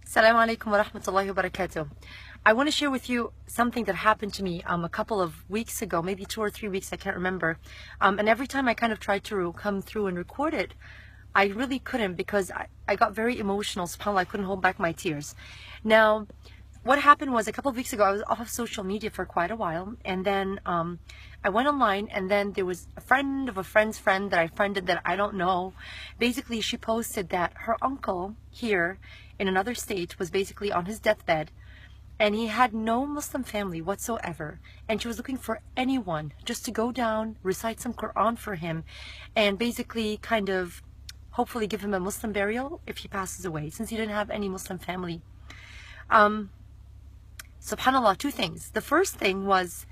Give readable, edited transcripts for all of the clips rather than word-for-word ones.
Assalamu alaikum wa rahmatullahi wa barakatuh. I want to share with you something that happened to me a couple of weeks ago, maybe 2 or 3 weeks, I can't remember. And every time I kind of tried to come through and record it, I really couldn't because I got very emotional. SubhanAllah, I couldn't hold back my tears. Now, what happened was a couple of weeks ago, I was off of social media for quite a while, and then I went online, and then there was a friend of a friend's friend that I friended that I don't know. Basically, she posted that her uncle here in another state was basically on his deathbed, and he had no Muslim family whatsoever, and she was looking for anyone just to go down, recite some Quran for him, and basically kind of hopefully give him a Muslim burial if he passes away, since he didn't have any Muslim family. SubhanAllah, two things. The first thing was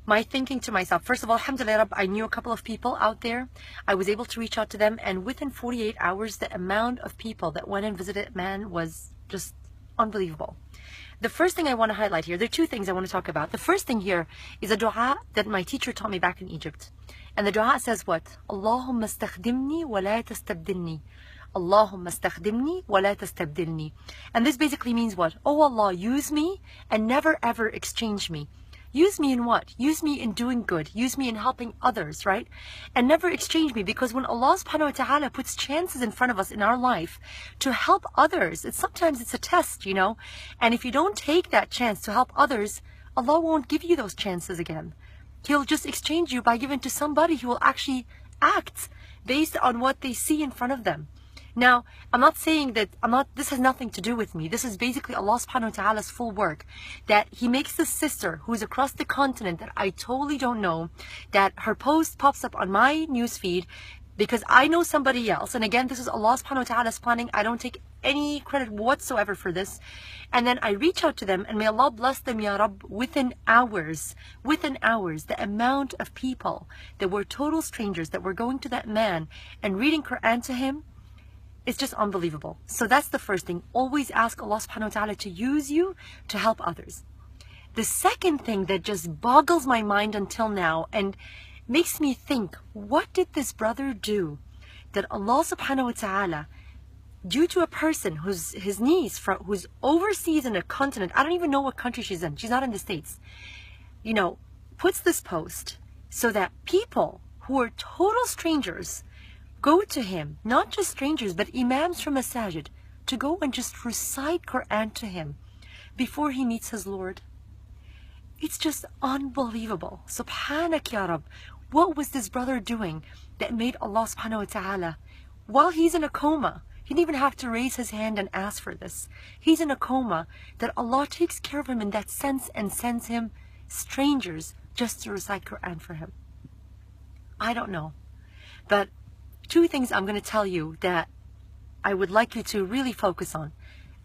my thinking to myself, first of all, alhamdulillah, I knew a couple of people out there. I was able to reach out to them, and within 48 hours, the amount of people that went and visited man was just unbelievable. The first thing I want to highlight here, there are two things I want to talk about. The first thing here is a dua that my teacher taught me back in Egypt. And the dua says what? Allahumma stakhdimni wa la tastabdilni. Allahumma stakhdimni wa la tastabdilni. And this basically means what? Oh Allah, use me and never ever exchange me. Use me in what? Use me in doing good. Use me in helping others, right? And never exchange me, because when Allah subhanahu wa ta'ala puts chances in front of us in our life to help others, sometimes it's a test, you know? And if you don't take that chance to help others, Allah won't give you those chances again. He'll just exchange you by giving to somebody who will actually act based on what they see in front of them. Now, I'm not saying that this has nothing to do with me. This is basically Allah subhanahu wa ta'ala's full work. That He makes this sister who's across the continent that I totally don't know, that her post pops up on my newsfeed because I know somebody else. And again, this is Allah subhanahu wa ta'ala's planning. I don't take any credit whatsoever for this. And then I reach out to them, and may Allah bless them, Ya Rabb, within hours, the amount of people that were total strangers that were going to that man and reading Quran to him. It's just unbelievable. So that's the first thing. Always ask Allah subhanahu wa ta'ala to use you to help others. The second thing that just boggles my mind until now and makes me think, what did this brother do that Allah subhanahu wa ta'ala, due to a person who's his niece, who's overseas in a continent, I don't even know what country she's in, she's not in the States, you know, puts this post so that people who are total strangers go to him, not just strangers, but imams from masajid, to go and just recite Quran to him before he meets his Lord. It's just unbelievable. Subhanak Ya Rab. What was this brother doing that made Allah subhanahu wa ta'ala, while he's in a coma, he didn't even have to raise his hand and ask for this. He's in a coma, that Allah takes care of him in that sense and sends him strangers just to recite Quran for him. I don't know. But two things I'm going to tell you that I would like you to really focus on.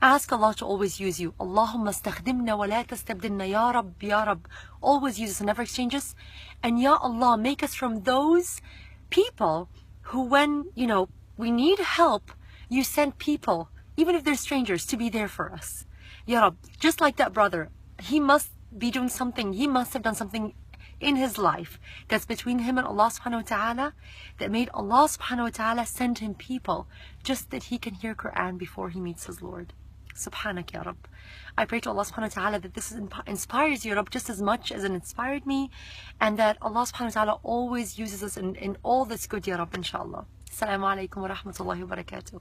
Ask Allah to always use you. Allahumma stakhdimna wa la tastabdilna. Ya Rab, Ya Rab. Always use us and never exchange us. And Ya Allah, make us from those people who, when, you know, we need help, you send people, even if they're strangers, to be there for us. Ya Rab, just like that brother, he must be doing something, he must have done something in his life that's between him and Allah subhanahu wa ta'ala that made Allah subhanahu wa ta'ala send him people just that he can hear Quran before he meets his Lord. Subhanak Ya Rab. I pray to Allah subhanahu wa ta'ala that this inspires you, Rab, just as much as it inspired me, and that Allah subhanahu wa ta'ala always uses us in all that's good, Ya Rab, inshallah. Assalamu alaikum wa rahmatullahi wa barakatuh.